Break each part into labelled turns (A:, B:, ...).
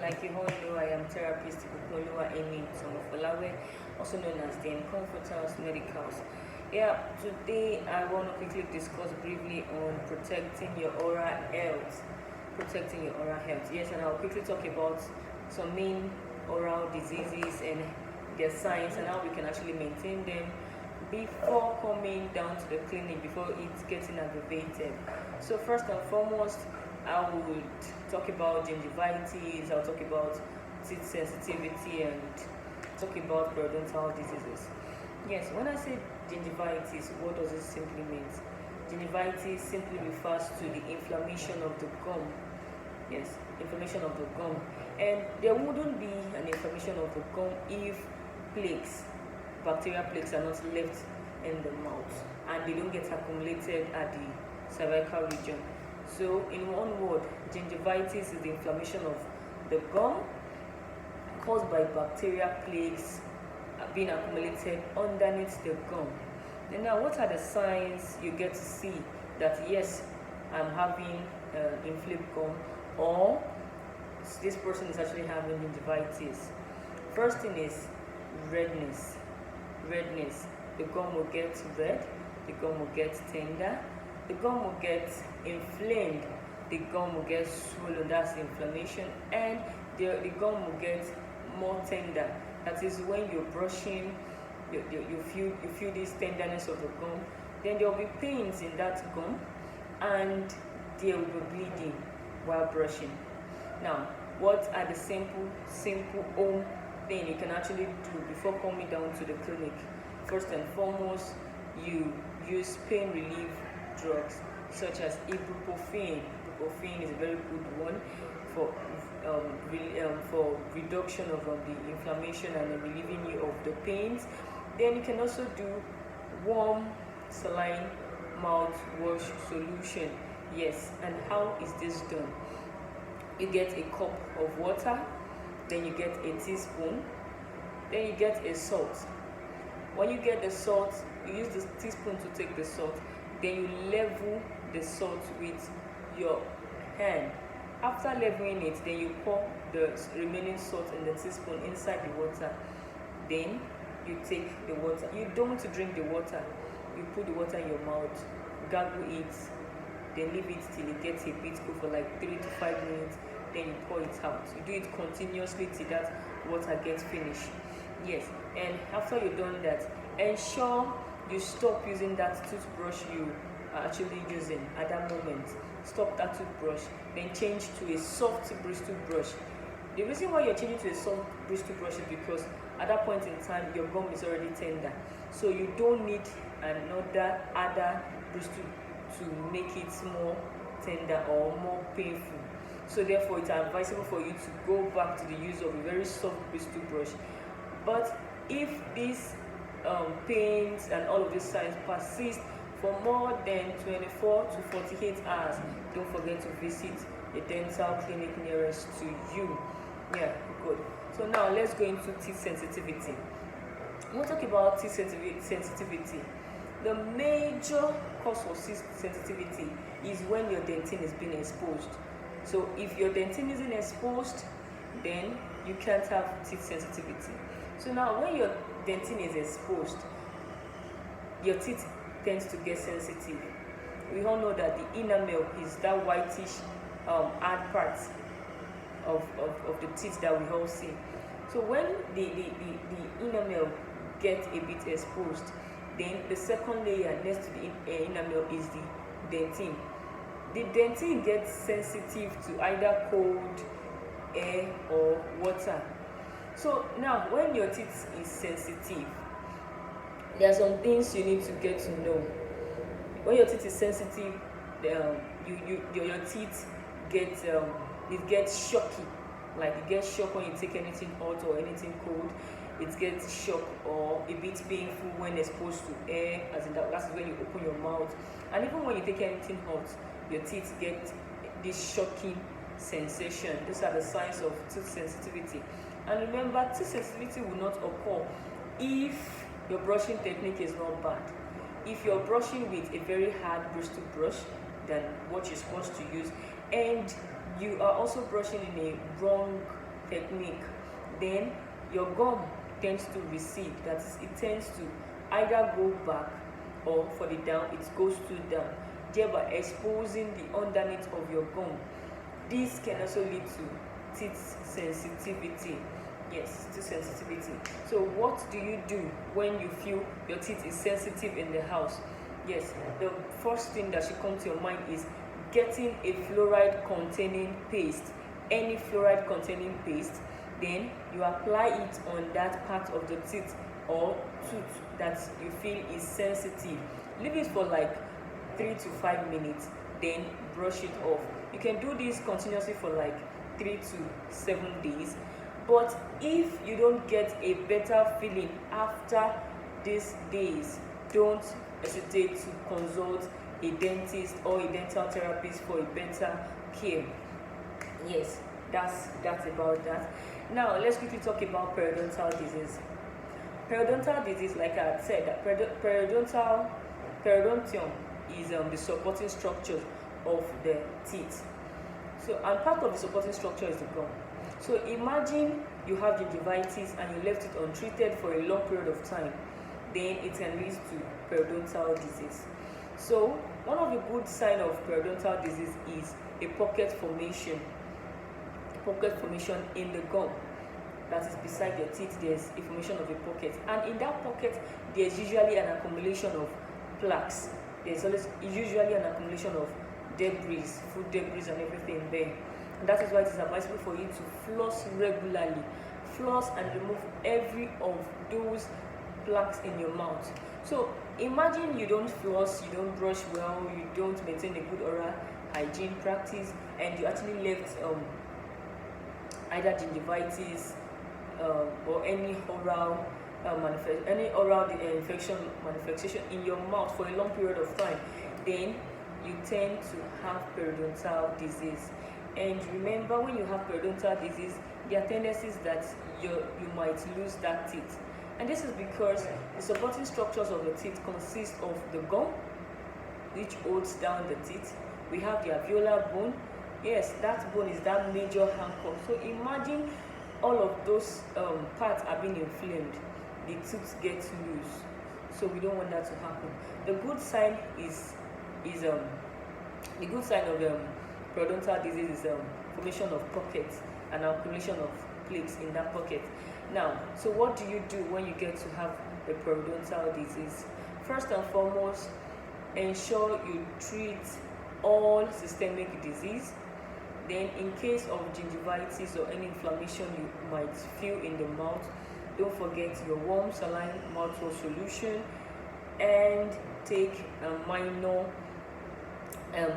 A: Like you all know, I am therapist Oluwa Amy Tomofolawe, also known as the Comforters Medicals. Yeah, today I want to quickly discuss briefly on protecting your oral health. Protecting your oral health. Yes, and I'll quickly talk about some main oral diseases and their signs and how we can actually maintain them before coming down to the clinic, before it's getting aggravated. So first and foremost, I would talk about gingivitis, I'll talk about teeth sensitivity, and talk about periodontal diseases. Yes, when I say gingivitis, what does it simply mean? Gingivitis simply refers to the inflammation of the gum. Yes, inflammation of the gum. And there wouldn't be an inflammation of the gum if plaques, bacterial plaques, are not left in the mouth and they don't get accumulated at the cervical region. So in one word, gingivitis is the inflammation of the gum caused by bacterial plaques being accumulated underneath the gum. And now, what are the signs you get to see that yes, I'm having inflamed gum, or this person is actually having gingivitis? First thing is redness. Redness. The gum will get red, the gum will get tender, the gum will get inflamed, the gum will get swollen, that's inflammation, and the gum will get more tender. That is when you're brushing, you feel this tenderness of the gum. Then there will be pains in that gum, and there will be bleeding while brushing. Now, what are the simple home thing you can actually do before coming down to the clinic? First and foremost, you use pain relief drugs such as ibuprofen. Ibuprofen is a very good one for reduction of the inflammation and relieving you of the pains. Then you can also do warm saline mouthwash solution. Yes, and how is this done? You get a cup of water, then you get a teaspoon, then you get a salt. When you get the salt, you use the teaspoon to take the salt, then you level the salt with your hand. After leveling it, then you pour the remaining salt in the teaspoon inside the water. Then you take the water. You don't want to drink the water. You put the water in your mouth, gargle it, then leave it till it gets a bit cool for like 3 to 5 minutes. Then you pour it out. You do it continuously till that water gets finished. Yes, and after you've done that, ensure you stop using that toothbrush you are actually using at that moment. Stop that toothbrush, then change to a soft bristle brush. The reason why you're changing to a soft bristle brush is because at that point in time your gum is already tender, so you don't need other bristle to make it more tender or more painful. So therefore it's advisable for you to go back to the use of a very soft bristle brush. But if these pains and all of these signs persist for more than 24 to 48 hours, don't forget to visit a dental clinic nearest to you. Yeah, good. So now let's go into teeth sensitivity. We'll talk about teeth sensitivity. The major cause of teeth sensitivity is when your dentine is being exposed. So if your dentine isn't exposed, then you can't have teeth sensitivity. So now when your dentine is exposed, your teeth tends to get sensitive. We all know that the enamel is that whitish hard part of the teeth that we all see. So when the enamel gets a bit exposed, then the second layer next to the enamel is the dentine. The dentine gets sensitive to either cold, air, or water. So now when your teeth is sensitive, there are some things you need to get to know. When your teeth is sensitive, your teeth gets shocky. Like it gets shocked when you take anything hot or anything cold. It gets shocked or a bit painful when exposed to air, as in that's when you open your mouth. And even when you take anything hot, your teeth get this shocking sensation. These are the signs of tooth sensitivity. And remember, tooth sensitivity will not occur if your brushing technique is not bad. If you're brushing with a very hard bristle brush than what you're supposed to use, and you are also brushing in a wrong technique, then your gum tends to recede. That is, it tends to either go back, or for the down, it goes to down, thereby exposing the underneath of your gum. This can also lead to teeth sensitivity. Yes, teeth sensitivity. So what do you do when you feel your teeth is sensitive in the house? Yes, the first thing that should come to your mind is getting a fluoride containing paste. Any fluoride containing paste, then you apply it on that part of the teeth or tooth that you feel is sensitive. Leave it for like 3 to 5 minutes, then brush it off. You can do this continuously for like 3 to 7 days. But if you don't get a better feeling after these days, don't hesitate to consult a dentist or a dental therapist for a better care. Yes, that's about that. Now let's quickly talk about periodontal disease. Periodontal disease, like I had said, that periodontium is the supporting structure of the teeth. So, and part of the supporting structure is the gum. So imagine you have gingivitis and you left it untreated for a long period of time, then it can lead to periodontal disease. So one of the good signs of periodontal disease is a pocket formation. In the gum that is beside your teeth. There's a formation of a pocket, and in that pocket there's usually an accumulation of plaques. There's always usually an accumulation of debris, food debris and everything there. And that is why it is advisable for you to floss regularly. Floss and remove every of those plaques in your mouth. So imagine you don't floss, you don't brush well, you don't maintain a good oral hygiene practice, and you actually left either gingivitis or any oral infection manifestation in your mouth for a long period of time, then you tend to have periodontal disease. And remember, when you have periodontal disease, there are tendencies that you might lose that teeth. And this is because the supporting structures of the teeth consist of the gum, which holds down the teeth. We have the alveolar bone. Yes, that bone is that major anchor. So imagine all of those parts are being inflamed. The tooth gets loose. So we don't want that to happen. The good sign of periodontal disease is formation of pockets and accumulation of plaques in that pocket. Now, so what do you do when you get to have a periodontal disease? First and foremost, ensure you treat all systemic disease. Then, in case of gingivitis or any inflammation you might feel in the mouth, don't forget your warm saline mouthwash solution, and take a minor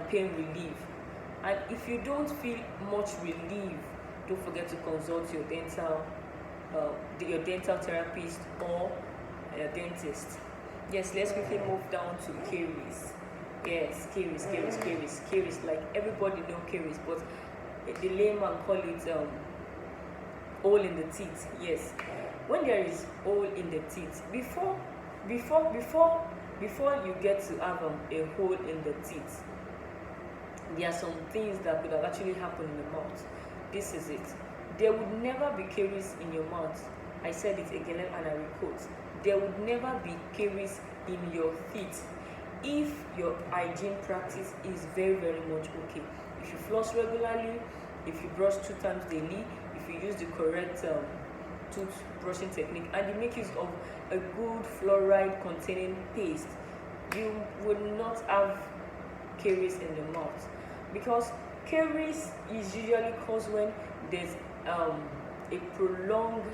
A: pain relief. And if you don't feel much relief, don't forget to consult your dental therapist or a dentist. Yes, let's quickly move down to caries. Yes, caries. Like everybody know caries, but the layman call it hole in the teeth. Yes, when there is hole in the teeth, before you get to have a hole in the teeth, there are some things that could have actually happened in the mouth. This is it. There would never be caries in your mouth. I said it again and I repeat. There would never be caries in your teeth if your hygiene practice is very, very much okay. If you floss regularly, if you brush 2 times daily, if you use the correct tooth brushing technique, and you make use of a good fluoride containing paste, you would not have caries in the mouth. Because caries is usually caused when there's a prolonged